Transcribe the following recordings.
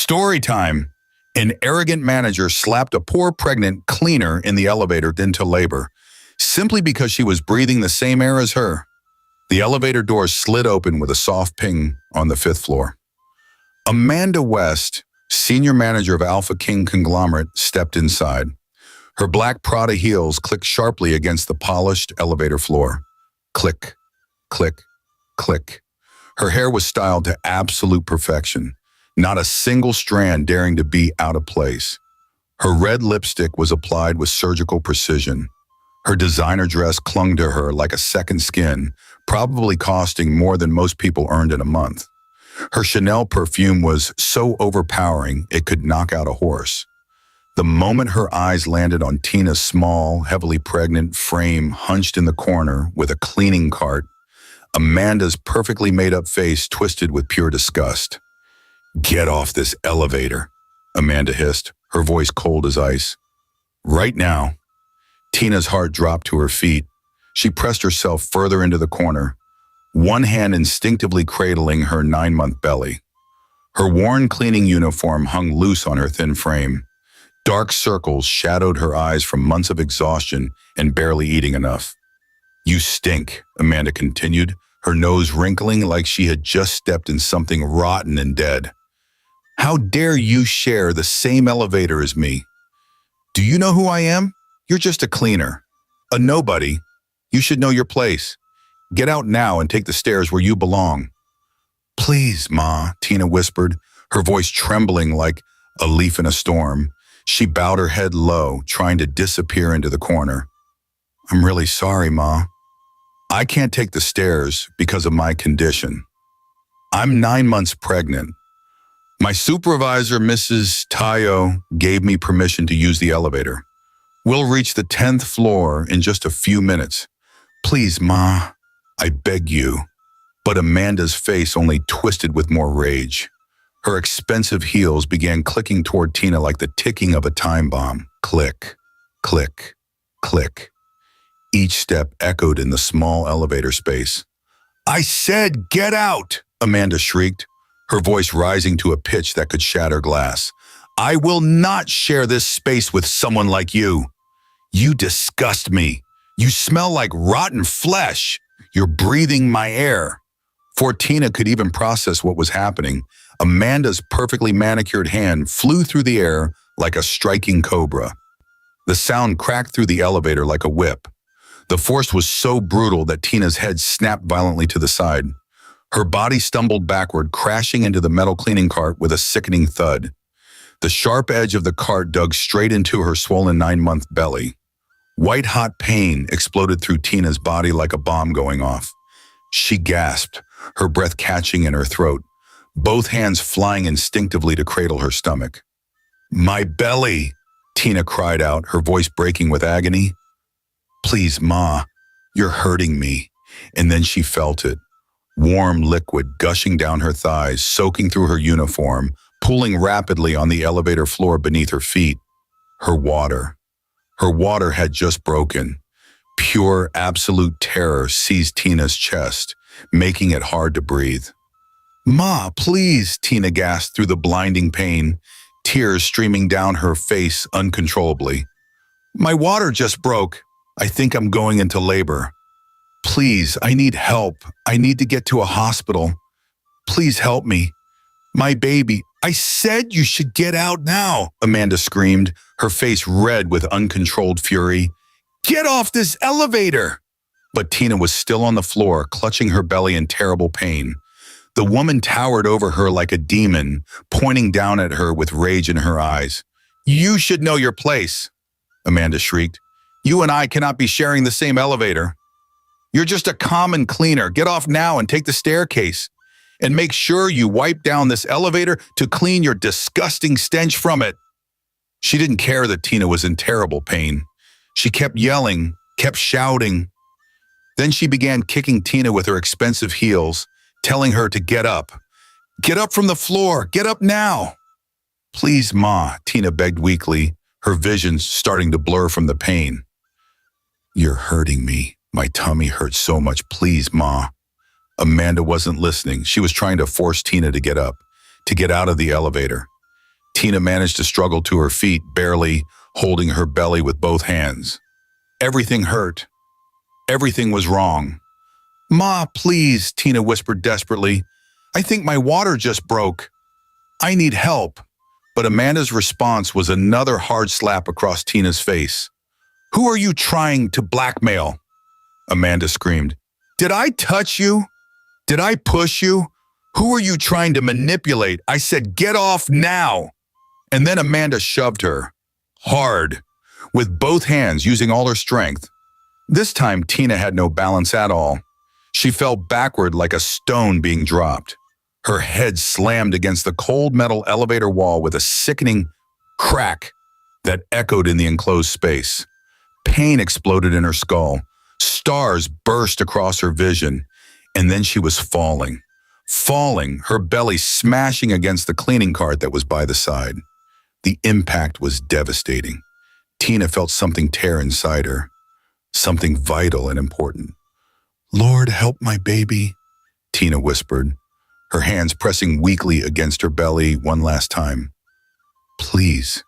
Story time. An arrogant manager slapped a poor pregnant cleaner in the elevator into labor, simply because she was breathing the same air as her. The elevator doors slid open with a soft ping on the 5th floor. Amanda West, senior manager of Alpha King Conglomerate, stepped inside. Her black Prada heels clicked sharply against the polished elevator floor. Click, click, click. Her hair was styled to absolute perfection, not a single strand daring to be out of place. Her red lipstick was applied with surgical precision. Her designer dress clung to her like a second skin, probably costing more than most people earned in a month. Her Chanel perfume was so overpowering it could knock out a horse. The moment her eyes landed on Tina's small, heavily pregnant frame hunched in the corner with a cleaning cart, Amanda's perfectly made-up face twisted with pure disgust. "Get off this elevator," Amanda hissed, her voice cold as ice. Right now. Tina's heart dropped to her feet. She pressed herself further into the corner, one hand instinctively cradling her 9-month belly. Her worn cleaning uniform hung loose on her thin frame. Dark circles shadowed her eyes from months of exhaustion and barely eating enough. "You stink," Amanda continued, her nose wrinkling like she had just stepped in something rotten and dead. "How dare you share the same elevator as me? Do you know who I am? You're just a cleaner, a nobody. You should know your place. Get out now and take the stairs where you belong." "Please, Ma," Tina whispered, her voice trembling like a leaf in a storm. She bowed her head low, trying to disappear into the corner. "I'm really sorry, Ma. I can't take the stairs because of my condition. I'm 9 months pregnant. My supervisor, Mrs. Tayo, gave me permission to use the elevator. We'll reach the 10th floor in just a few minutes. Please, Ma, I beg you." But Amanda's face only twisted with more rage. Her expensive heels began clicking toward Tina like the ticking of a time bomb. Click, click, click. Each step echoed in the small elevator space. "I said get out!" Amanda shrieked, her voice rising to a pitch that could shatter glass. "I will not share this space with someone like you. You disgust me. You smell like rotten flesh. You're breathing my air." Before Tina could even process what was happening, Amanda's perfectly manicured hand flew through the air like a striking cobra. The sound cracked through the elevator like a whip. The force was so brutal that Tina's head snapped violently to the side. Her body stumbled backward, crashing into the metal cleaning cart with a sickening thud. The sharp edge of the cart dug straight into her swollen 9-month belly. White-hot pain exploded through Tina's body like a bomb going off. She gasped, her breath catching in her throat, both hands flying instinctively to cradle her stomach. "My belly!" Tina cried out, her voice breaking with agony. "Please, Ma, you're hurting me." And then she felt it. Warm liquid gushing down her thighs, soaking through her uniform, pooling rapidly on the elevator floor beneath her feet. Her water. Her water had just broken. Pure, absolute terror seized Tina's chest, making it hard to breathe. "Ma, please," Tina gasped through the blinding pain, tears streaming down her face uncontrollably. "My water just broke. I think I'm going into labor. Please, I need help. I need to get to a hospital. Please help me. My baby." "I said you should get out now," Amanda screamed, her face red with uncontrolled fury. "Get off this elevator!" But Tina was still on the floor, clutching her belly in terrible pain. The woman towered over her like a demon, pointing down at her with rage in her eyes. "You should know your place," Amanda shrieked. "You and I cannot be sharing the same elevator. You're just a common cleaner. Get off now and take the staircase. And make sure you wipe down this elevator to clean your disgusting stench from it." She didn't care that Tina was in terrible pain. She kept yelling, kept shouting. Then she began kicking Tina with her expensive heels, telling her to get up. "Get up from the floor. Get up now." "Please, Ma," Tina begged weakly, her vision starting to blur from the pain. "You're hurting me. My tummy hurts so much. Please, Ma." Amanda wasn't listening. She was trying to force Tina to get up, to get out of the elevator. Tina managed to struggle to her feet, barely holding her belly with both hands. Everything hurt. Everything was wrong. "Ma, please," Tina whispered desperately. "I think my water just broke. I need help." But Amanda's response was another hard slap across Tina's face. "Who are you trying to blackmail?" Amanda screamed. "Did I touch you? Did I push you? Who are you trying to manipulate? I said get off now." And then Amanda shoved her, hard, with both hands, using all her strength. This time Tina had no balance at all. She fell backward like a stone being dropped. Her head slammed against the cold metal elevator wall with a sickening crack that echoed in the enclosed space. Pain exploded in her skull. Stars burst across her vision, and then she was falling, her belly smashing against the cleaning cart that was by the side. The impact was devastating. Tina felt something tear inside her, something vital and important. "Lord, help my baby," Tina whispered, her hands pressing weakly against her belly one last time. "Please,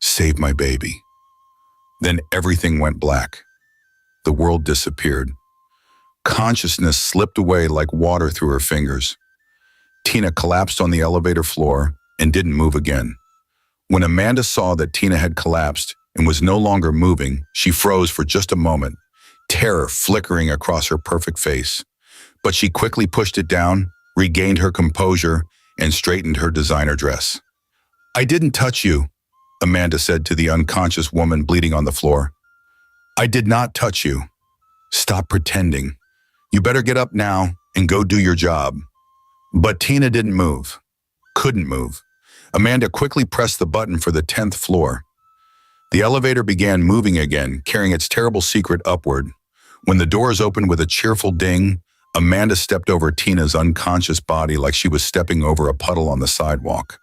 save my baby." Then everything went black. The world disappeared. Consciousness slipped away like water through her fingers. Tina collapsed on the elevator floor and didn't move again. When Amanda saw that Tina had collapsed and was no longer moving, she froze for just a moment, terror flickering across her perfect face. But she quickly pushed it down, regained her composure, and straightened her designer dress. "I didn't touch you," Amanda said to the unconscious woman bleeding on the floor. "I did not touch you. Stop pretending. You better get up now and go do your job." But Tina didn't move, couldn't move. Amanda quickly pressed the button for the 10th floor. The elevator began moving again, carrying its terrible secret upward. When the doors opened with a cheerful ding, Amanda stepped over Tina's unconscious body like she was stepping over a puddle on the sidewalk.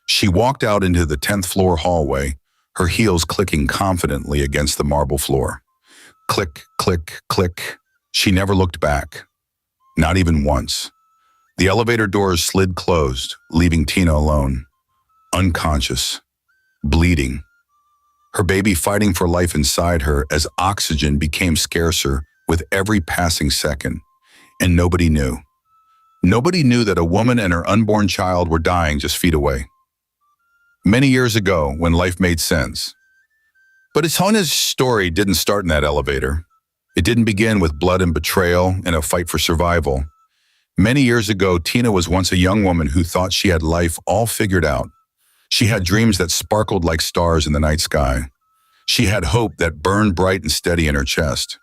She walked out into the 10th floor hallway, her heels clicking confidently against the marble floor. Click, click, click. She never looked back. Not even once. The elevator doors slid closed, leaving Tina alone, unconscious, bleeding. Her baby fighting for life inside her as oxygen became scarcer with every passing second. And nobody knew. Nobody knew that a woman and her unborn child were dying just feet away. Many years ago, when life made sense. But Itona's story didn't start in that elevator. It didn't begin with blood and betrayal and a fight for survival. Many years ago, Tina was once a young woman who thought she had life all figured out. She had dreams that sparkled like stars in the night sky. She had hope that burned bright and steady in her chest.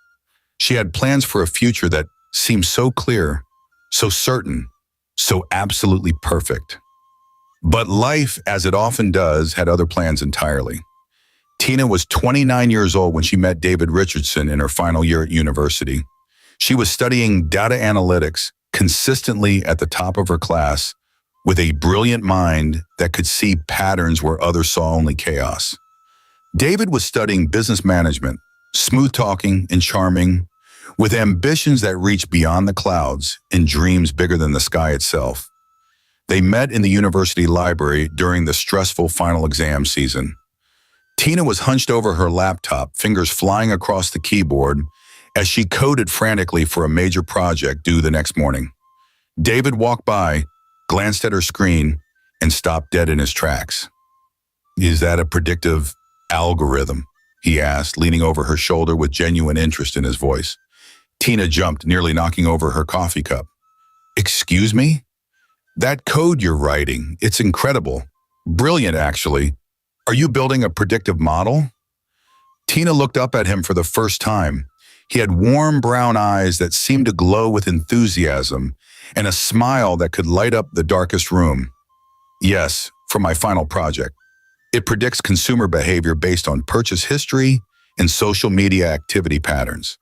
She had plans for a future that seemed so clear, so certain, so absolutely perfect. But life, as it often does, had other plans entirely. Tina was 29 years old when she met David Richardson in her final year at university. She was studying data analytics consistently at the top of her class, with a brilliant mind that could see patterns where others saw only chaos. David was studying business management, smooth-talking and charming, with ambitions that reached beyond the clouds and dreams bigger than the sky itself. They met in the university library during the stressful final exam season. Tina was hunched over her laptop, fingers flying across the keyboard as she coded frantically for a major project due the next morning. David walked by, glanced at her screen, and stopped dead in his tracks. "Is that a predictive algorithm?" he asked, leaning over her shoulder with genuine interest in his voice. Tina jumped, nearly knocking over her coffee cup. "Excuse me? That code you're writing, it's incredible. Brilliant, actually. Are you building a predictive model?" Tina looked up at him for the first time. He had warm brown eyes that seemed to glow with enthusiasm and a smile that could light up the darkest room. "Yes, for my final project. It predicts consumer behavior based on purchase history and social media activity patterns."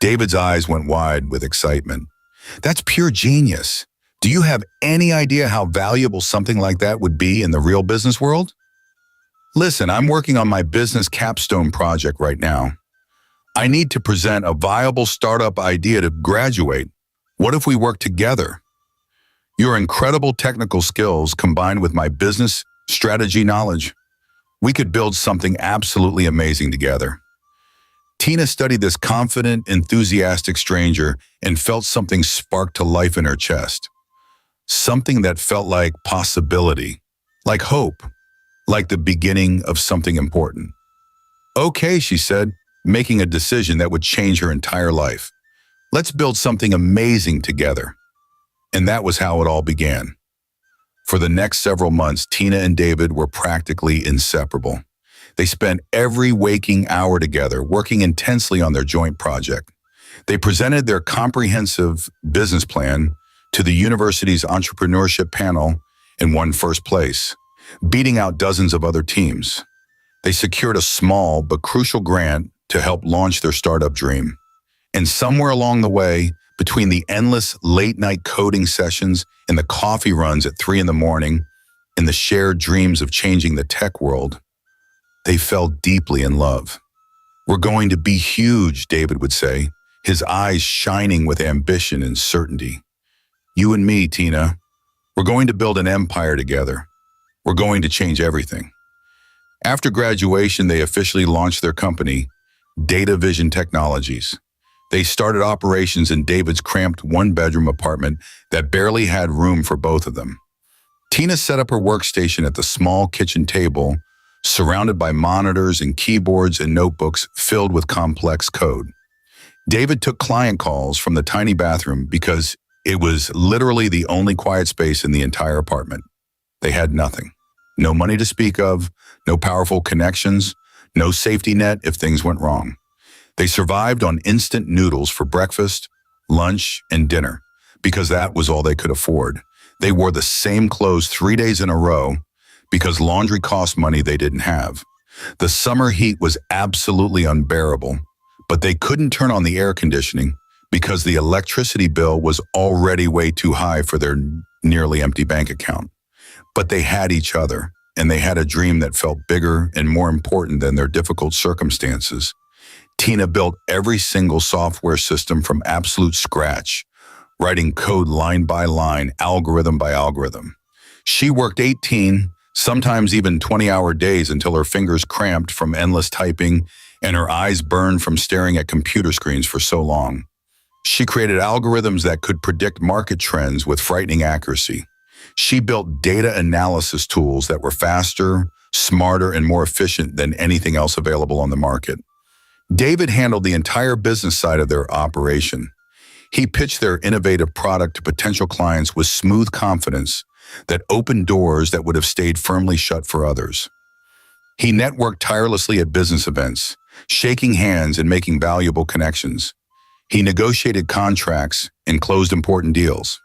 David's eyes went wide with excitement. "That's pure genius. Do you have any idea how valuable something like that would be in the real business world?" "Listen, I'm working on my business capstone project right now. I need to present a viable startup idea to graduate. What if we work together? Your incredible technical skills combined with my business strategy, knowledge. We could build something absolutely amazing together. Tina studied this confident, enthusiastic stranger and felt something spark to life in her chest. Something that felt like possibility, like hope, like the beginning of something important. Okay, she said, making a decision that would change her entire life. Let's build something amazing together. And that was how it all began. For the next several months, Tina and David were practically inseparable. They spent every waking hour together, working intensely on their joint project. They presented their comprehensive business plan to the university's entrepreneurship panel and won first place, beating out dozens of other teams. They secured a small but crucial grant to help launch their startup dream. And somewhere along the way, between the endless late-night coding sessions and the coffee runs at 3 in the morning and the shared dreams of changing the tech world, they fell deeply in love. "We're going to be huge," David would say, his eyes shining with ambition and certainty. "You and me, Tina, we're going to build an empire together. We're going to change everything." After graduation, they officially launched their company, Data Vision Technologies. They started operations in David's cramped one-bedroom apartment that barely had room for both of them. Tina set up her workstation at the small kitchen table, surrounded by monitors and keyboards and notebooks filled with complex code. David took client calls from the tiny bathroom because it was literally the only quiet space in the entire apartment. They had nothing. No money to speak of, no powerful connections, no safety net if things went wrong. They survived on instant noodles for breakfast, lunch, and dinner because that was all they could afford. They wore the same clothes 3 days in a row because laundry cost money they didn't have. The summer heat was absolutely unbearable, but they couldn't turn on the air conditioning because the electricity bill was already way too high for their nearly empty bank account. But they had each other, and they had a dream that felt bigger and more important than their difficult circumstances. Tina built every single software system from absolute scratch, writing code line by line, algorithm by algorithm. She worked 18, sometimes even 20-hour days until her fingers cramped from endless typing and her eyes burned from staring at computer screens for so long. She created algorithms that could predict market trends with frightening accuracy. She built data analysis tools that were faster, smarter, and more efficient than anything else available on the market. David handled the entire business side of their operation. He pitched their innovative product to potential clients with smooth confidence that opened doors that would have stayed firmly shut for others. He networked tirelessly at business events, shaking hands and making valuable connections. He negotiated contracts and closed important deals.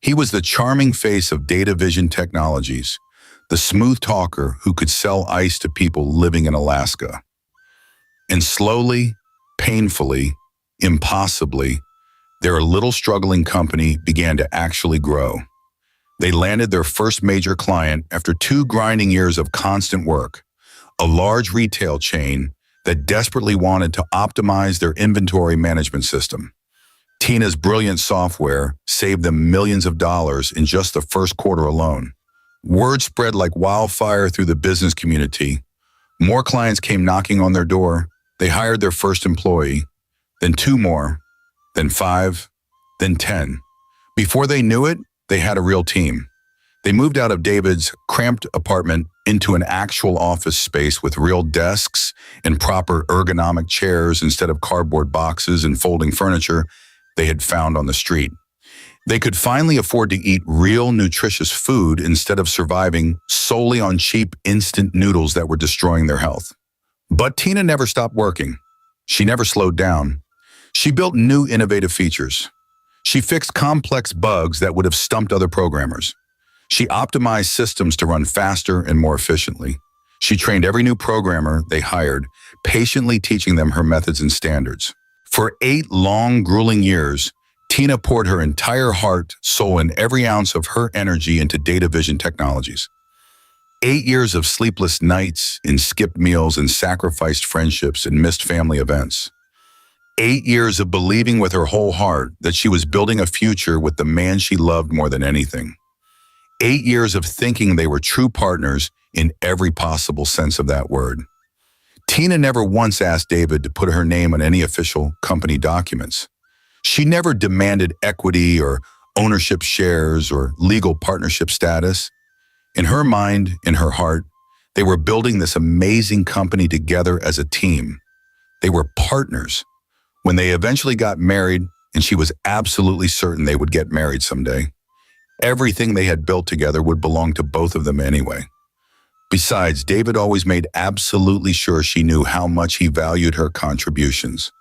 He was the charming face of Data Vision Technologies, the smooth talker who could sell ice to people living in Alaska. And slowly, painfully, impossibly, their little struggling company began to actually grow. They landed their first major client after 2 grinding years of constant work, a large retail chain that desperately wanted to optimize their inventory management system. Tina's brilliant software saved them millions of dollars in just the first quarter alone. Word spread like wildfire through the business community. More clients came knocking on their door. They hired their first employee, then 2 more, then 5, then 10. Before they knew it, they had a real team. They moved out of David's cramped apartment into an actual office space with real desks and proper ergonomic chairs instead of cardboard boxes and folding furniture they had found on the street. They could finally afford to eat real nutritious food instead of surviving solely on cheap instant noodles that were destroying their health. But Tina never stopped working. She never slowed down. She built new innovative features. She fixed complex bugs that would have stumped other programmers. She optimized systems to run faster and more efficiently. She trained every new programmer they hired, patiently teaching them her methods and standards. For 8 long, grueling years, Tina poured her entire heart, soul, and every ounce of her energy into Data Vision Technologies. 8 years of sleepless nights and skipped meals and sacrificed friendships and missed family events. 8 years of believing with her whole heart that she was building a future with the man she loved more than anything. 8 years of thinking they were true partners in every possible sense of that word. Tina never once asked David to put her name on any official company documents. She never demanded equity or ownership shares or legal partnership status. In her mind, in her heart, they were building this amazing company together as a team. They were partners. When they eventually got married, and she was absolutely certain they would get married someday, everything they had built together would belong to both of them anyway. Besides, David always made absolutely sure she knew how much he valued her contributions.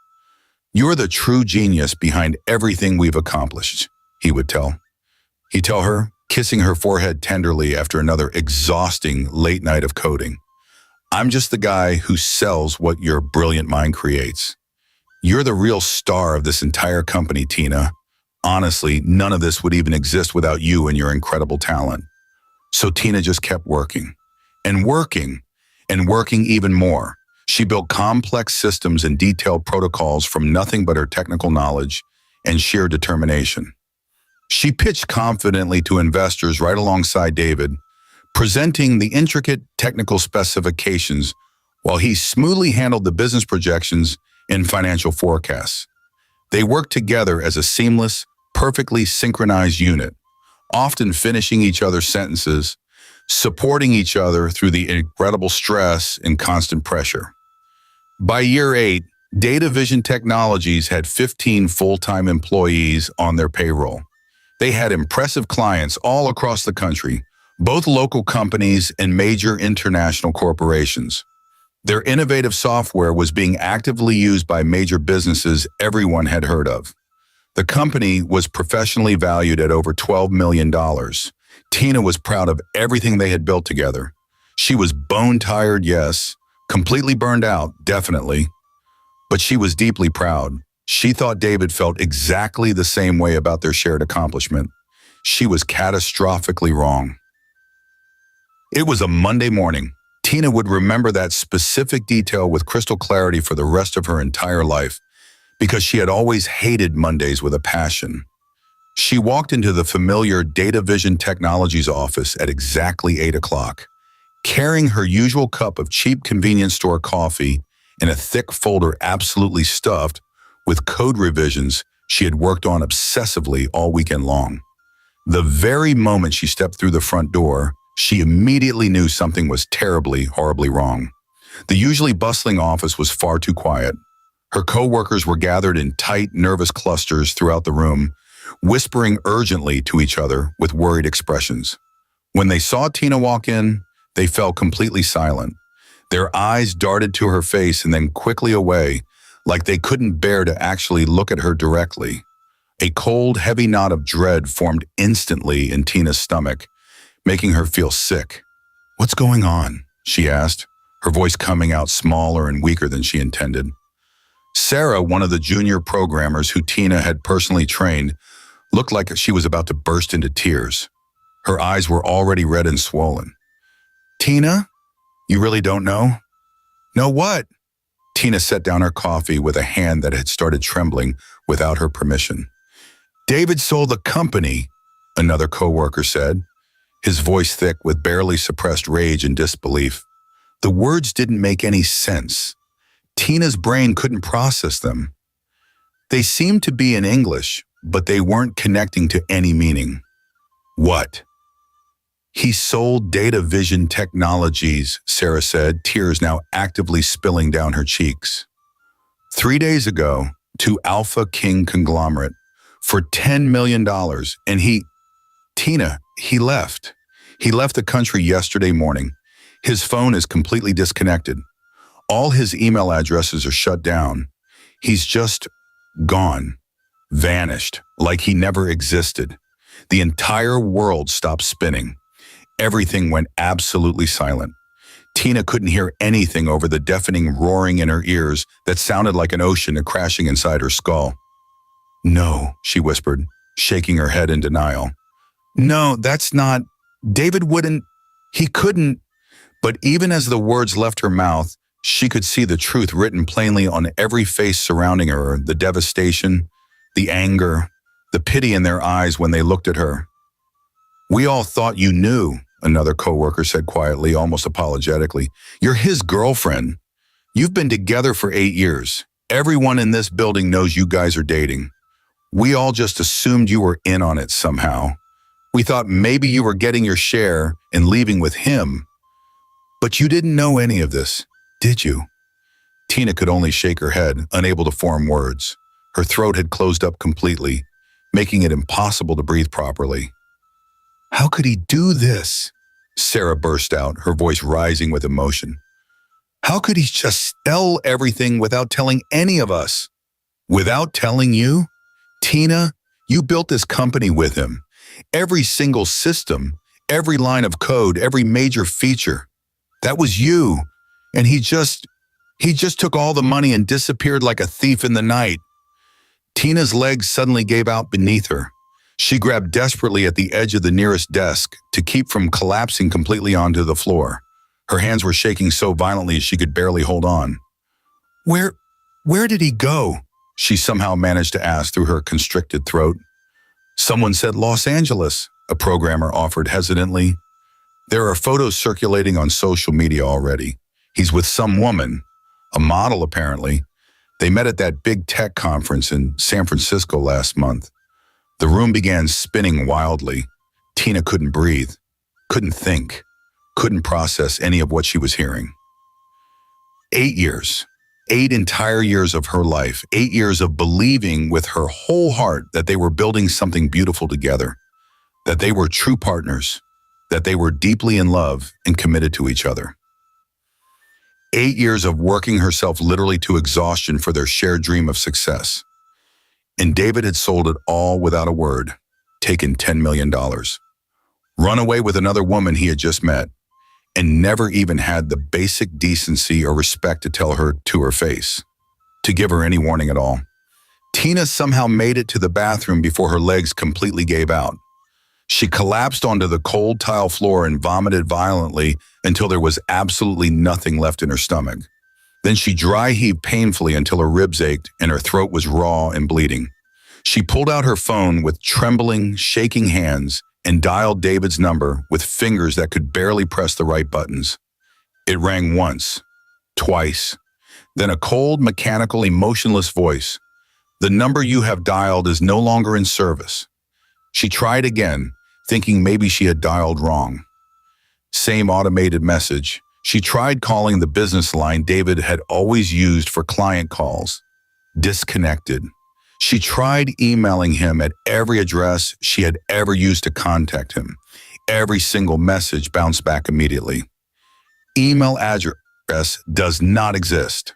"You're the true genius behind everything we've accomplished," he would tell. He'd tell her, kissing her forehead tenderly after another exhausting late night of coding. "I'm just the guy who sells what your brilliant mind creates. You're the real star of this entire company, Tina. Honestly, none of this would even exist without you and your incredible talent." So Tina just kept working, and working, and working even more. She built complex systems and detailed protocols from nothing but her technical knowledge and sheer determination. She pitched confidently to investors right alongside David, presenting the intricate technical specifications while he smoothly handled the business projections and financial forecasts. They worked together as a seamless, perfectly synchronized unit, often finishing each other's sentences, supporting each other through the incredible stress and constant pressure. By year 8, Data Vision Technologies had 15 full-time employees on their payroll. They had impressive clients all across the country, both local companies and major international corporations. Their innovative software was being actively used by major businesses everyone had heard of. The company was professionally valued at over $12 million. Tina was proud of everything they had built together. She was bone-tired, yes, completely burned out, definitely, but she was deeply proud. She thought David felt exactly the same way about their shared accomplishment. She was catastrophically wrong. It was a Monday morning. Tina would remember that specific detail with crystal clarity for the rest of her entire life, because she had always hated Mondays with a passion. She walked into the familiar Data Vision Technologies office at exactly 8 o'clock, carrying her usual cup of cheap convenience store coffee and a thick folder absolutely stuffed with code revisions she had worked on obsessively all weekend long. The very moment she stepped through the front door, she immediately knew something was terribly, horribly wrong. The usually bustling office was far too quiet. Her co-workers were gathered in tight, nervous clusters throughout the room, whispering urgently to each other with worried expressions. When they saw Tina walk in, they fell completely silent. Their eyes darted to her face and then quickly away, like they couldn't bear to actually look at her directly. A cold, heavy knot of dread formed instantly in Tina's stomach, making her feel sick. "What's going on?" she asked, her voice coming out smaller and weaker than she intended. Sarah, one of the junior programmers who Tina had personally trained, looked like she was about to burst into tears. Her eyes were already red and swollen. "Tina, you really don't know?" "Know what?" Tina set down her coffee with a hand that had started trembling without her permission. "David sold the company," another co-worker said, his voice thick with barely suppressed rage and disbelief. The words didn't make any sense. Tina's brain couldn't process them. They seemed to be in English, but they weren't connecting to any meaning. "What?" "He sold Data Vision Technologies," Sarah said, tears now actively spilling down her cheeks. 3 days ago, to Alpha King Conglomerate, for $10 million, and Tina, he left. He left the country yesterday morning. His phone is completely disconnected. All his email addresses are shut down. He's just gone, vanished, like he never existed. The entire world stopped spinning. Everything went absolutely silent. Tina couldn't hear anything over the deafening roaring in her ears that sounded like an ocean crashing inside her skull. "No," she whispered, shaking her head in denial. "No, that's not. David wouldn't. He couldn't." But even as the words left her mouth, she could see the truth written plainly on every face surrounding her, the devastation, the anger, the pity in their eyes when they looked at her. We all thought you knew, another coworker said quietly, almost apologetically. You're his girlfriend. You've been together for 8 years. Everyone in this building knows you guys are dating. We all just assumed you were in on it somehow. We thought maybe you were getting your share and leaving with him. But you didn't know any of this, did you? Tina could only shake her head, unable to form words. Her throat had closed up completely, making it impossible to breathe properly. How could he do this? Sarah burst out, her voice rising with emotion. How could he just sell everything without telling any of us? Without telling you? Tina, you built this company with him. Every single system, every line of code, every major feature. That was you. And he just took all the money and disappeared like a thief in the night. Tina's legs suddenly gave out beneath her. She grabbed desperately at the edge of the nearest desk to keep from collapsing completely onto the floor. Her hands were shaking so violently she could barely hold on. Where did he go? She somehow managed to ask through her constricted throat. Someone said Los Angeles, a programmer offered hesitantly. There are photos circulating on social media already. He's with some woman, a model apparently. They met at that big tech conference in San Francisco last month. The room began spinning wildly. Tina couldn't breathe, couldn't think, couldn't process any of what she was hearing. 8 years, 8 entire years of her life, 8 years of believing with her whole heart that they were building something beautiful together, that they were true partners, that they were deeply in love and committed to each other. 8 years of working herself literally to exhaustion for their shared dream of success. And David had sold it all without a word, taken $10 million, run away with another woman he had just met, and never even had the basic decency or respect to tell her to her face, to give her any warning at all. Tina somehow made it to the bathroom before her legs completely gave out. She collapsed onto the cold tile floor and vomited violently until there was absolutely nothing left in her stomach. Then she dry heaved painfully until her ribs ached and her throat was raw and bleeding. She pulled out her phone with trembling, shaking hands and dialed David's number with fingers that could barely press the right buttons. It rang once, twice, then a cold, mechanical, emotionless voice. The number you have dialed is no longer in service. She tried again, thinking maybe she had dialed wrong. Same automated message. She tried calling the business line David had always used for client calls. Disconnected. She tried emailing him at every address she had ever used to contact him. Every single message bounced back immediately. Email address does not exist.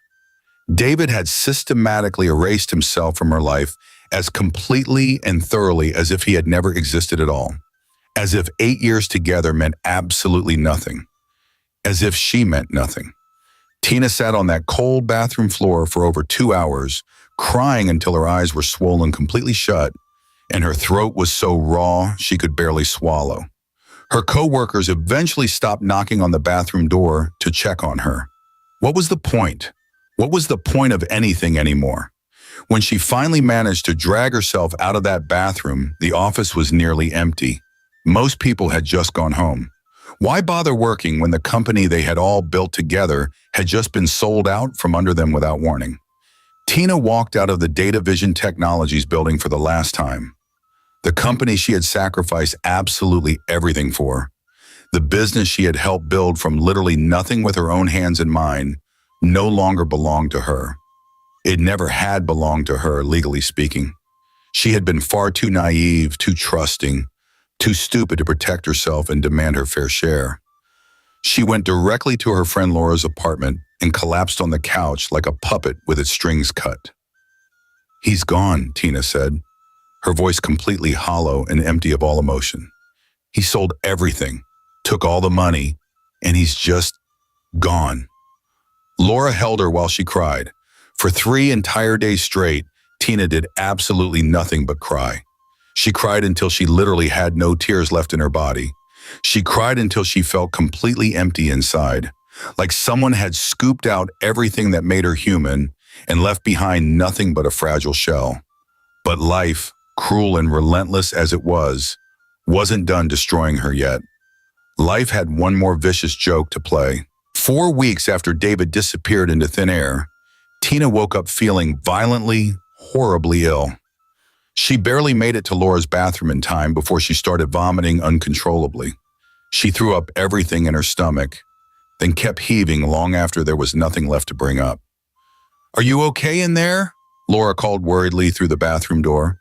David had systematically erased himself from her life as completely and thoroughly as if he had never existed at all. As if 8 years together meant absolutely nothing. As if she meant nothing. Tina sat on that cold bathroom floor for over 2 hours, crying until her eyes were swollen completely shut, and her throat was so raw she could barely swallow. Her co-workers eventually stopped knocking on the bathroom door to check on her. What was the point? What was the point of anything anymore? When she finally managed to drag herself out of that bathroom, the office was nearly empty. Most people had just gone home. Why bother working when the company they had all built together had just been sold out from under them without warning? Tina walked out of the Data Vision Technologies building for the last time. The company she had sacrificed absolutely everything for. The business she had helped build from literally nothing with her own hands and mind no longer belonged to her. It never had belonged to her, legally speaking. She had been far too naive, too trusting, too stupid to protect herself and demand her fair share. She went directly to her friend Laura's apartment and collapsed on the couch like a puppet with its strings cut. "He's gone," Tina said, her voice completely hollow and empty of all emotion. "He sold everything, took all the money, and he's just gone." Laura held her while she cried. For 3 entire days straight, Tina did absolutely nothing but cry. She cried until she literally had no tears left in her body. She cried until she felt completely empty inside, like someone had scooped out everything that made her human and left behind nothing but a fragile shell. But life, cruel and relentless as it was wasn't done destroying her yet. Life had one more vicious joke to play. 4 weeks after David disappeared into thin air, Tina woke up feeling violently, horribly ill. She barely made it to Laura's bathroom in time before she started vomiting uncontrollably. She threw up everything in her stomach, then kept heaving long after there was nothing left to bring up. "Are you okay in there?" Laura called worriedly through the bathroom door.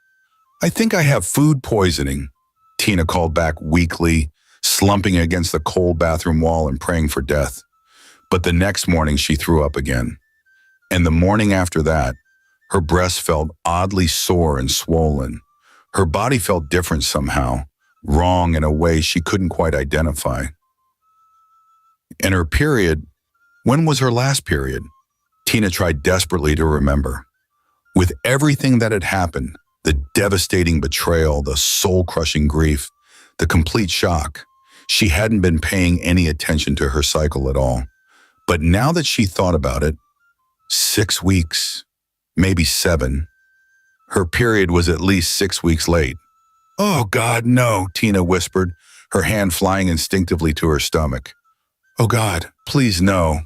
"I think I have food poisoning," Tina called back weakly, slumping against the cold bathroom wall and praying for death. But the next morning she threw up again. And the morning after that, her breast felt oddly sore and swollen. Her body felt different somehow, wrong in a way she couldn't quite identify. And her period, when was her last period? Tina tried desperately to remember. With everything that had happened, the devastating betrayal, the soul-crushing grief, the complete shock, she hadn't been paying any attention to her cycle at all. But now that she thought about it, 6 weeks, maybe 7, her period was at least 6 weeks late. "Oh God, no," Tina whispered, her hand flying instinctively to her stomach. "Oh God, please no."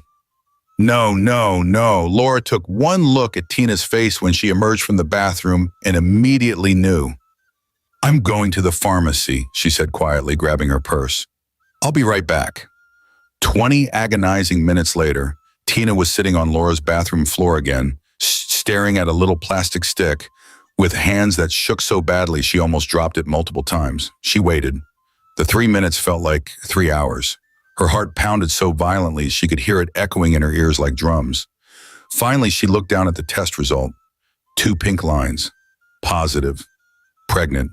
"No, no, no." Laura took one look at Tina's face when she emerged from the bathroom and immediately knew. "I'm going to the pharmacy," she said quietly, grabbing her purse. "I'll be right back." 20 agonizing minutes later, Tina was sitting on Laura's bathroom floor again, staring at a little plastic stick with hands that shook so badly she almost dropped it multiple times. She waited. The 3 minutes felt like 3 hours. Her heart pounded so violently she could hear it echoing in her ears like drums. Finally, she looked down at the test result. 2 pink lines. Positive. Pregnant.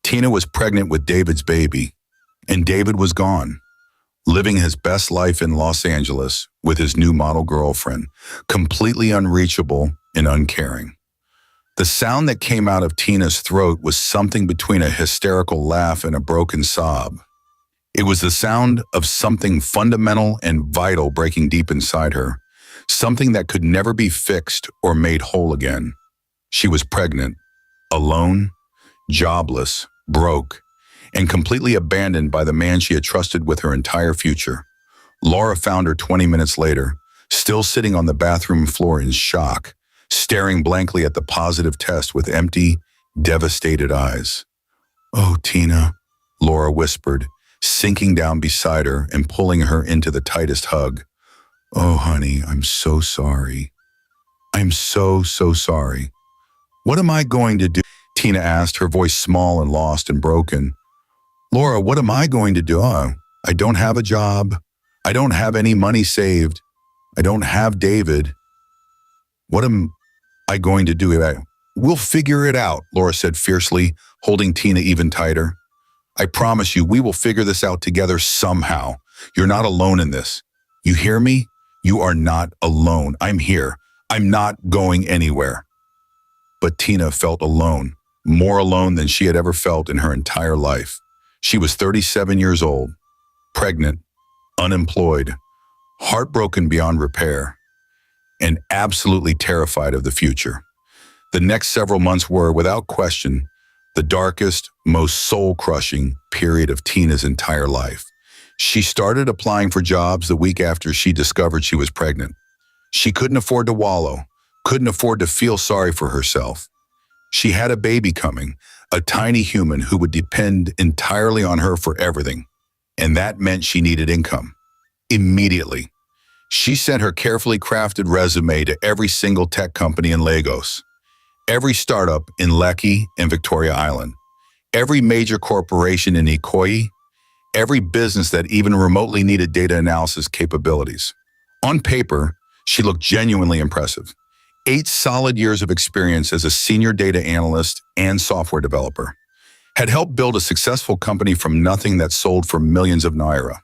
Tina was pregnant with David's baby. And David was gone, living his best life in Los Angeles with his new model girlfriend, completely unreachable and uncaring. The sound that came out of Tina's throat was something between a hysterical laugh and a broken sob. It was the sound of something fundamental and vital breaking deep inside her, something that could never be fixed or made whole again. She was pregnant, alone, jobless, broke, and completely abandoned by the man she had trusted with her entire future. Laura found her 20 minutes later, still sitting on the bathroom floor in shock, staring blankly at the positive test with empty, devastated eyes. "Oh, Tina," Laura whispered, sinking down beside her and pulling her into the tightest hug. "Oh, honey, I'm so sorry. I'm so, so sorry." "What am I going to do?" Tina asked, her voice small and lost and broken. "Laura, what am I going to do? I don't have a job. I don't have any money saved. I don't have David. What am I going to do?" "We'll figure it out," Laura said fiercely, holding Tina even tighter. "I promise you, we will figure this out together somehow. You're not alone in this. You hear me? You are not alone. I'm here. I'm not going anywhere." But Tina felt alone, more alone than she had ever felt in her entire life. She was 37 years old, pregnant, unemployed, heartbroken beyond repair, and absolutely terrified of the future. The next several months were, without question, the darkest, most soul-crushing period of Tina's entire life. She started applying for jobs the week after she discovered she was pregnant. She couldn't afford to wallow, couldn't afford to feel sorry for herself. She had a baby coming, a tiny human who would depend entirely on her for everything, and that meant she needed income. Immediately, she sent her carefully crafted resume to every single tech company in Lagos, every startup in Lekki and Victoria Island, every major corporation in Ikoyi, every business that even remotely needed data analysis capabilities. On paper, she looked genuinely impressive. 8 solid years of experience as a senior data analyst and software developer, had helped build a successful company from nothing that sold for millions of naira.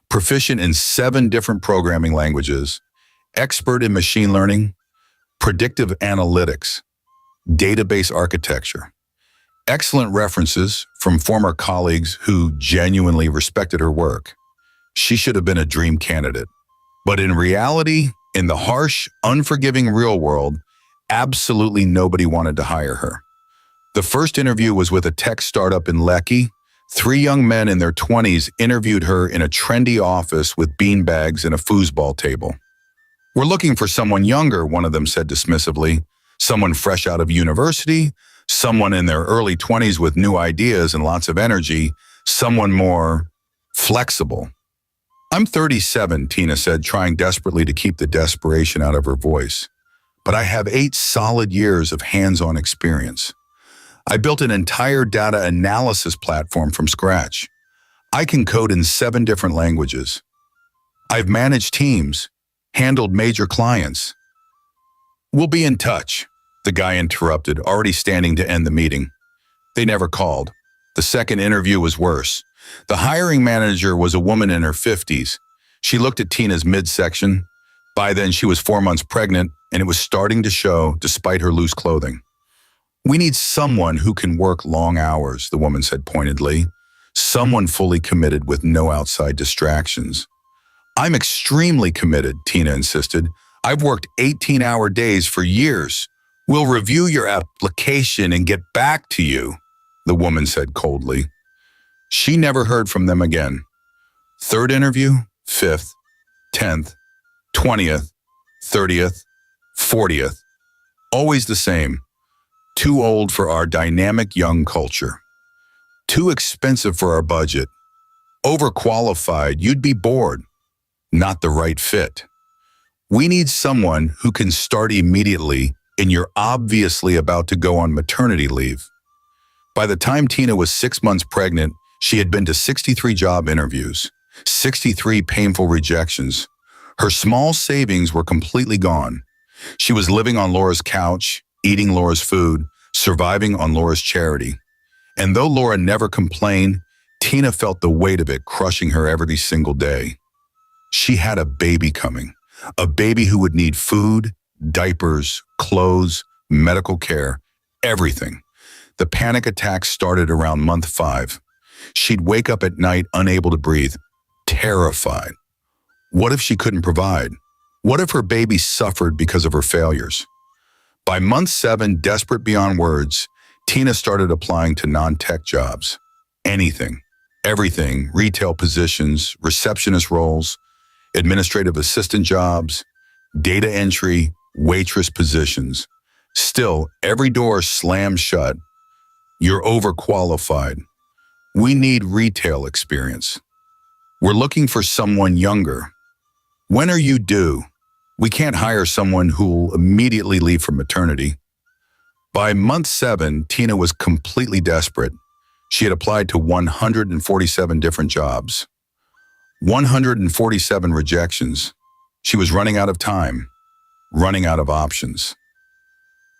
Proficient in 7 different programming languages, expert in machine learning, predictive analytics, database architecture. Excellent references from former colleagues who genuinely respected her work. She should have been a dream candidate. But in reality, in the harsh, unforgiving real world, absolutely nobody wanted to hire her. The first interview was with a tech startup in Lekki, Three young men in their 20s interviewed her in a trendy office with beanbags and a foosball table. "We're looking for someone younger," one of them said dismissively. "Someone fresh out of university, someone in their early 20s with new ideas and lots of energy, someone more flexible." "I'm 37, Tina said, trying desperately to keep the desperation out of her voice. "But I have 8 solid years of hands-on experience. I built an entire data analysis platform from scratch. I can code in 7 different languages. I've managed teams, handled major clients." "We'll be in touch," the guy interrupted, already standing to end the meeting. They never called. The second interview was worse. The hiring manager was a woman in her 50s. She looked at Tina's midsection. By then, she was 4 months pregnant, and it was starting to show despite her loose clothing. "We need someone who can work long hours," the woman said pointedly. "Someone fully committed with no outside distractions." "I'm extremely committed," Tina insisted. "I've worked 18-hour days for years. We'll review your application and get back to you," the woman said coldly. She never heard from them again. Third interview, 5th, 10th, 20th, 30th, 40th. Always the same. "Too old for our dynamic young culture. Too expensive for our budget. Overqualified, you'd be bored. Not the right fit. We need someone who can start immediately, and you're obviously about to go on maternity leave." By the time Tina was 6 months pregnant, she had been to 63 job interviews, 63 painful rejections. Her small savings were completely gone. She was living on Laura's couch, eating Laura's food, surviving on Laura's charity. And though Laura never complained, Tina felt the weight of it crushing her every single day. She had a baby coming, a baby who would need food, diapers, clothes, medical care, everything. The panic attacks started around month 5. She'd wake up at night unable to breathe, terrified. What if she couldn't provide? What if her baby suffered because of her failures? By month 7, desperate beyond words, Tina started applying to non-tech jobs. Anything, everything, retail positions, receptionist roles, administrative assistant jobs, data entry, waitress positions. Still, every door slammed shut. "You're overqualified. We need retail experience. We're looking for someone younger. When are you due? We can't hire someone who'll immediately leave for maternity." By month 7, Tina was completely desperate. She had applied to 147 different jobs. 147 rejections. She was running out of time, running out of options.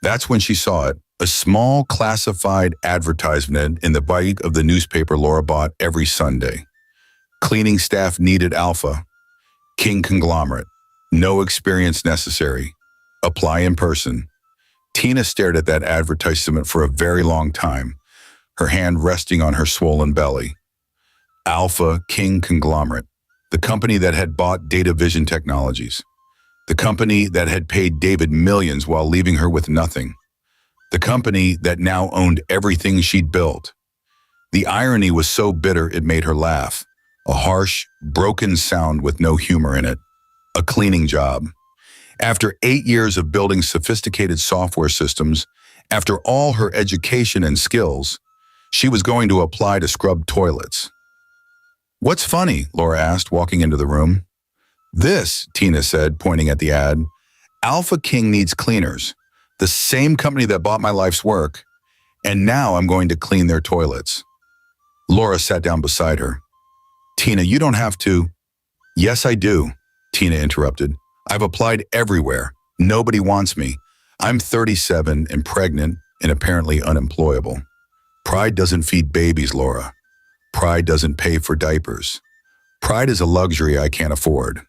That's when she saw it, a small classified advertisement in the bite of the newspaper Laura bought every Sunday. Cleaning staff needed alpha. King conglomerate. No experience necessary. Apply in person. Tina stared at that advertisement for a very long time, her hand resting on her swollen belly. Alpha King conglomerate. The company that had bought Data Vision Technologies. The company that had paid David millions while leaving her with nothing. The company that now owned everything she'd built. The irony was so bitter it made her laugh. A harsh, broken sound with no humor in it. A cleaning job. After 8 years of building sophisticated software systems, after all her education and skills, she was going to apply to scrub toilets. "What's funny?" Laura asked, walking into the room. "This," Tina said, pointing at the ad. "Alpha King needs cleaners. The same company that bought my life's work. And now I'm going to clean their toilets." Laura sat down beside her. "Tina, you don't have to." "Yes, I do," Tina interrupted. "I've applied everywhere. Nobody wants me. I'm 37 and pregnant and apparently unemployable. Pride doesn't feed babies, Laura. Pride doesn't pay for diapers. Pride is a luxury I can't afford."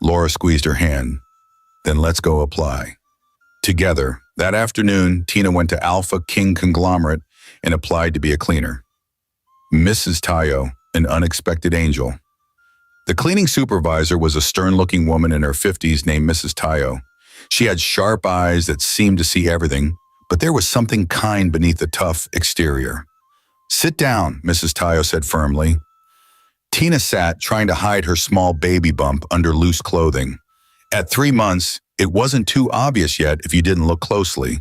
Laura squeezed her hand. "Then let's go apply." Together, that afternoon, Tina went to Alpha King Conglomerate and applied to be a cleaner. Mrs. Tayo, an unexpected angel. The cleaning supervisor was a stern-looking woman in her 50s named Mrs. Tayo. She had sharp eyes that seemed to see everything, but there was something kind beneath the tough exterior. Sit down, Mrs. Tayo said firmly. Tina sat, trying to hide her small baby bump under loose clothing. At 3 months, it wasn't too obvious yet if you didn't look closely.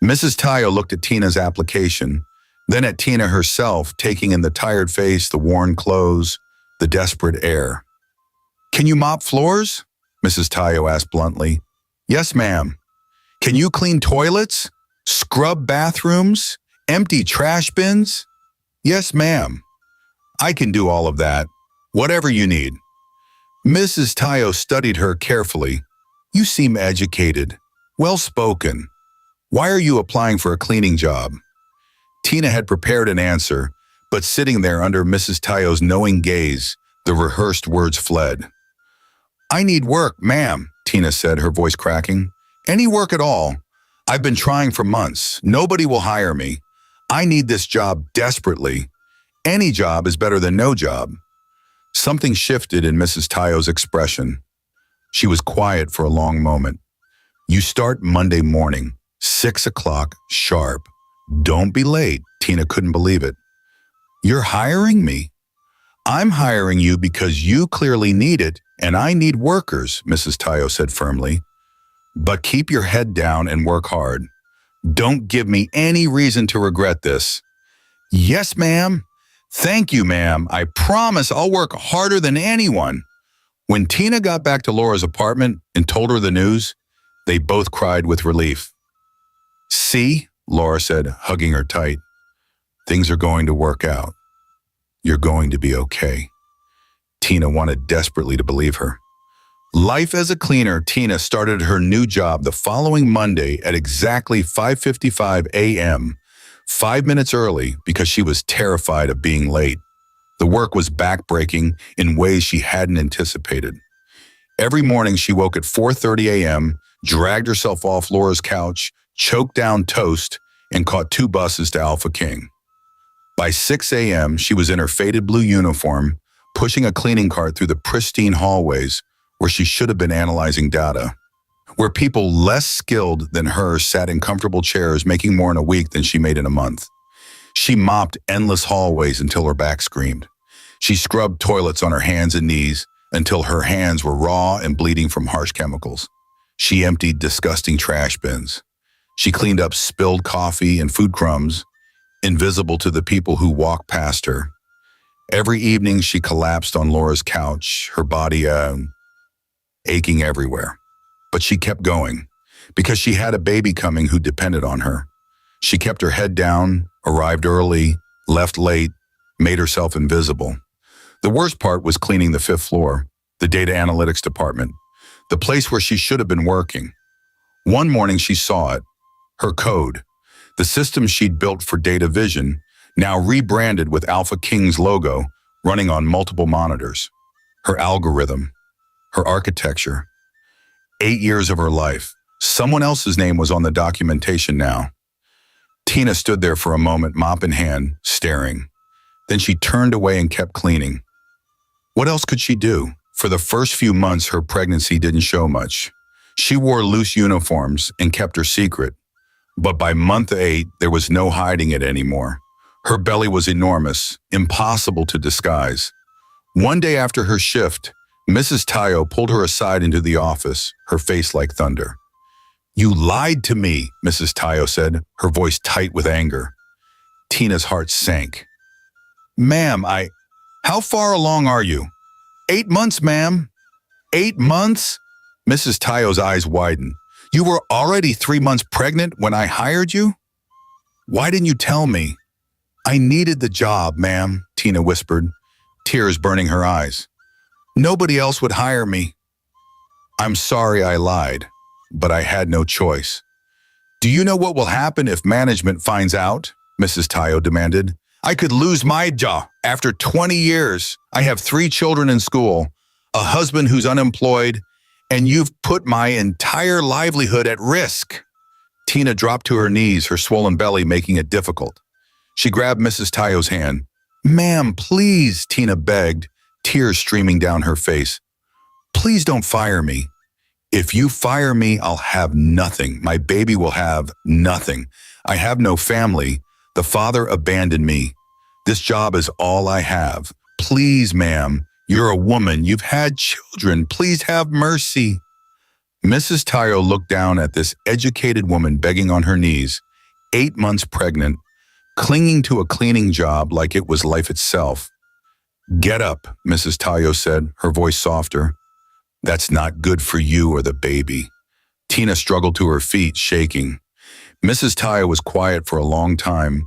Mrs. Tayo looked at Tina's application, then at Tina herself, taking in the tired face, the worn clothes, the desperate air. Can you mop floors? Mrs. Tayo asked bluntly. Yes, ma'am. Can you clean toilets? Scrub bathrooms? Empty trash bins? Yes, ma'am. I can do all of that. Whatever you need. Mrs. Tayo studied her carefully. You seem educated, well-spoken. Why are you applying for a cleaning job? Tina had prepared an answer, but sitting there under Mrs. Tayo's knowing gaze, the rehearsed words fled. I need work, ma'am, Tina said, her voice cracking. Any work at all. I've been trying for months. Nobody will hire me. I need this job desperately. Any job is better than no job. Something shifted in Mrs. Tayo's expression. She was quiet for a long moment. You start Monday morning, 6 o'clock sharp. Don't be late. Tina couldn't believe it. You're hiring me? I'm hiring you because you clearly need it, and I need workers, Mrs. Tayo said firmly. But keep your head down and work hard. Don't give me any reason to regret this. Yes, ma'am. Thank you, ma'am. I promise I'll work harder than anyone. When Tina got back to Laura's apartment and told her the news, they both cried with relief. See, Laura said, hugging her tight. Things are going to work out. You're going to be okay. Tina wanted desperately to believe her. Life as a cleaner, Tina started her new job the following Monday at exactly 5:55 a.m., 5 minutes early because she was terrified of being late. The work was backbreaking in ways she hadn't anticipated. Every morning she woke at 4:30 a.m., dragged herself off Laura's couch, choked down toast, and caught 2 buses to Alpha King. By 6 a.m., she was in her faded blue uniform, pushing a cleaning cart through the pristine hallways where she should have been analyzing data, where people less skilled than her sat in comfortable chairs making more in a week than she made in a month. She mopped endless hallways until her back screamed. She scrubbed toilets on her hands and knees until her hands were raw and bleeding from harsh chemicals. She emptied disgusting trash bins. She cleaned up spilled coffee and food crumbs, invisible to the people who walked past her. Every evening she collapsed on Laura's couch, her body aching everywhere. But she kept going, because she had a baby coming who depended on her. She kept her head down, arrived early, left late, made herself invisible. The worst part was cleaning the 5th floor, the data analytics department, the place where she should have been working. One morning she saw it, her code, the system she'd built for data vision, now rebranded with Alpha King's logo, running on multiple monitors. Her algorithm, her architecture. 8 years of her life. Someone else's name was on the documentation now. Tina stood there for a moment, mop in hand, staring. Then she turned away and kept cleaning. What else could she do? For the first few months, her pregnancy didn't show much. She wore loose uniforms and kept her secret. But by month 8, there was no hiding it anymore. Her belly was enormous, impossible to disguise. One day after her shift, Mrs. Tayo pulled her aside into the office, her face like thunder. You lied to me, Mrs. Tayo said, her voice tight with anger. Tina's heart sank. Ma'am, how far along are you? 8 months, ma'am. 8 months? Mrs. Tayo's eyes widened. You were already 3 months pregnant when I hired you? Why didn't you tell me? I needed the job, ma'am, Tina whispered, tears burning her eyes. Nobody else would hire me. I'm sorry I lied, but I had no choice. Do you know what will happen if management finds out? Mrs. Tayo demanded. I could lose my job after 20 years. I have 3 children in school, a husband who's unemployed, and you've put my entire livelihood at risk. Tina dropped to her knees, her swollen belly making it difficult. She grabbed Mrs. Tayo's hand. Ma'am, please, Tina begged, tears streaming down her face. Please don't fire me. If you fire me, I'll have nothing. My baby will have nothing. I have no family. The father abandoned me. This job is all I have. Please, ma'am, you're a woman. You've had children. Please have mercy." Mrs. Tayo looked down at this educated woman begging on her knees, 8 months pregnant, clinging to a cleaning job like it was life itself. "Get up," Mrs. Tayo said, her voice softer. "That's not good for you or the baby." Tina struggled to her feet, shaking. Mrs. Tayo was quiet for a long time,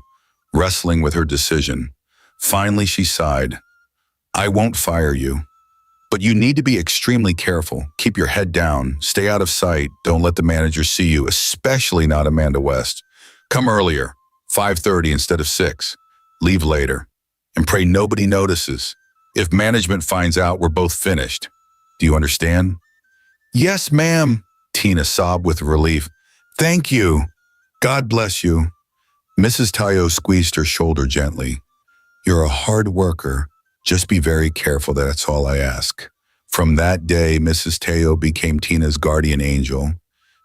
wrestling with her decision. Finally, she sighed. "I won't fire you, but you need to be extremely careful. Keep your head down, stay out of sight, don't let the manager see you, especially not Amanda West. Come earlier, 5:30 instead of 6. Leave later, and pray nobody notices. If management finds out, we're both finished. Do you understand?" "Yes, ma'am," Tina sobbed with relief. "Thank you. God bless you." Mrs. Tayo squeezed her shoulder gently. "You're a hard worker. Just be very careful, that's all I ask." From that day, Mrs. Tayo became Tina's guardian angel.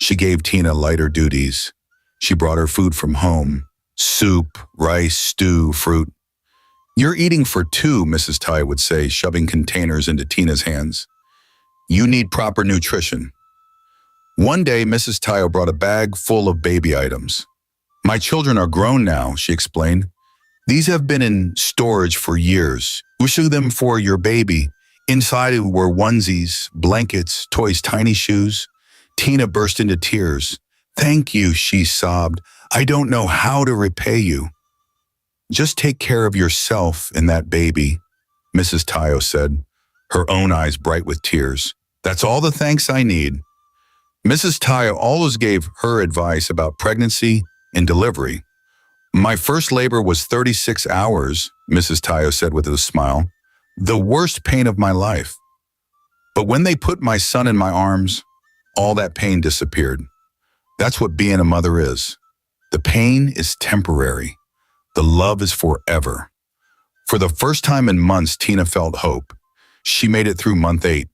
She gave Tina lighter duties. She brought her food from home: soup, rice, stew, fruit. "You're eating for two," Mrs. Tayo would say, shoving containers into Tina's hands. "You need proper nutrition." One day, Mrs. Tayo brought a bag full of baby items. "My children are grown now," she explained. "These have been in storage for years. Issue them for your baby." Inside were onesies, blankets, toys, tiny shoes. Tina burst into tears. "Thank you," she sobbed. "I don't know how to repay you." "Just take care of yourself and that baby," Mrs. Tayo said, her own eyes bright with tears. "That's all the thanks I need." Mrs. Tayo always gave her advice about pregnancy and delivery. "My first labor was 36 hours, Mrs. Tayo said with a smile. "The worst pain of my life. But when they put my son in my arms, all that pain disappeared. That's what being a mother is. The pain is temporary. The love is forever." For the first time in months, Tina felt hope. She made it through month 8.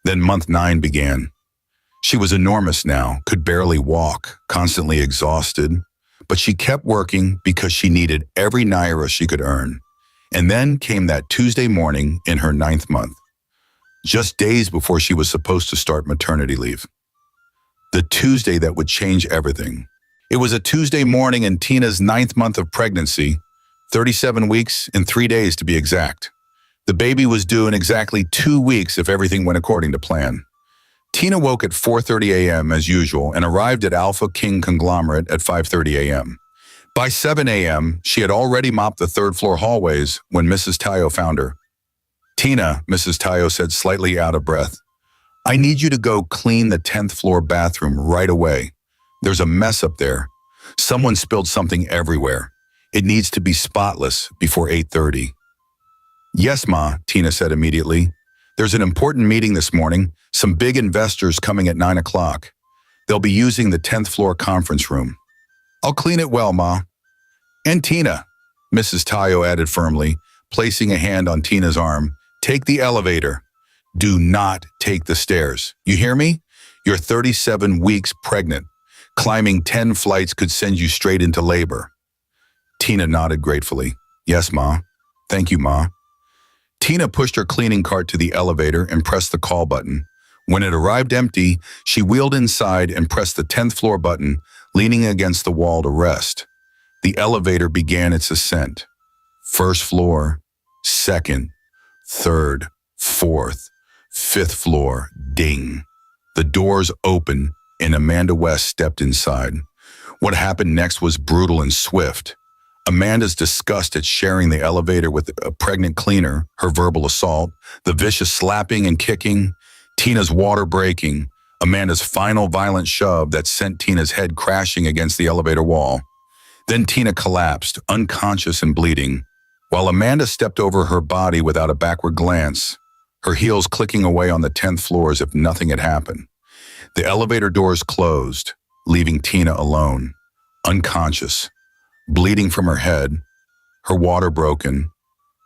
Then month 9 began. She was enormous now, could barely walk, constantly exhausted. But she kept working because she needed every naira she could earn. And then came that Tuesday morning in her 9th month, just days before she was supposed to start maternity leave. The Tuesday that would change everything. It was a Tuesday morning in Tina's 9th month of pregnancy, 37 weeks and 3 days to be exact. The baby was due in exactly 2 weeks if everything went according to plan. Tina woke at 4:30 a.m. as usual and arrived at Alpha King Conglomerate at 5:30 a.m. By 7 a.m., she had already mopped the 3rd-floor hallways when Mrs. Tayo found her. "Tina," Mrs. Tayo said, slightly out of breath, "I need you to go clean the 10th-floor bathroom right away. There's a mess up there. Someone spilled something everywhere. It needs to be spotless before 8:30. "Yes, Ma," Tina said immediately. "There's an important meeting this morning. Some big investors coming at 9 o'clock. They'll be using the 10th-floor conference room." "I'll clean it well, Ma." "And Tina," Mrs. Tayo added firmly, placing a hand on Tina's arm, "take the elevator. Do not take the stairs. You hear me? You're 37 weeks pregnant. Climbing 10 flights could send you straight into labor." Tina nodded gratefully. "Yes, Ma. Thank you, Ma." Tina pushed her cleaning cart to the elevator and pressed the call button. When it arrived empty, she wheeled inside and pressed the 10th floor button, leaning against the wall to rest. The elevator began its ascent. 1st floor, 2nd, 3rd, 4th, 5th floor, ding. The doors opened and Amanda West stepped inside. What happened next was brutal and swift. Amanda's disgust at sharing the elevator with a pregnant cleaner, her verbal assault, the vicious slapping and kicking, Tina's water breaking, Amanda's final violent shove that sent Tina's head crashing against the elevator wall. Then Tina collapsed, unconscious and bleeding, while Amanda stepped over her body without a backward glance, her heels clicking away on the 10th floor as if nothing had happened. The elevator doors closed, leaving Tina alone, unconscious, bleeding from her head, her water broken,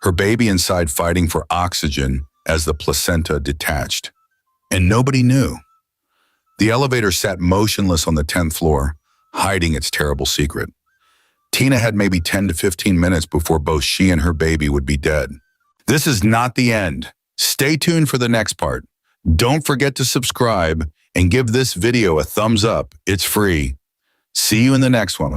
her baby inside fighting for oxygen as the placenta detached. And nobody knew. The elevator sat motionless on the 10th floor, hiding its terrible secret. Tina had maybe 10 to 15 minutes before both she and her baby would be dead. This is not the end. Stay tuned for the next part. Don't forget to subscribe and give this video a thumbs up. It's free. See you in the next one.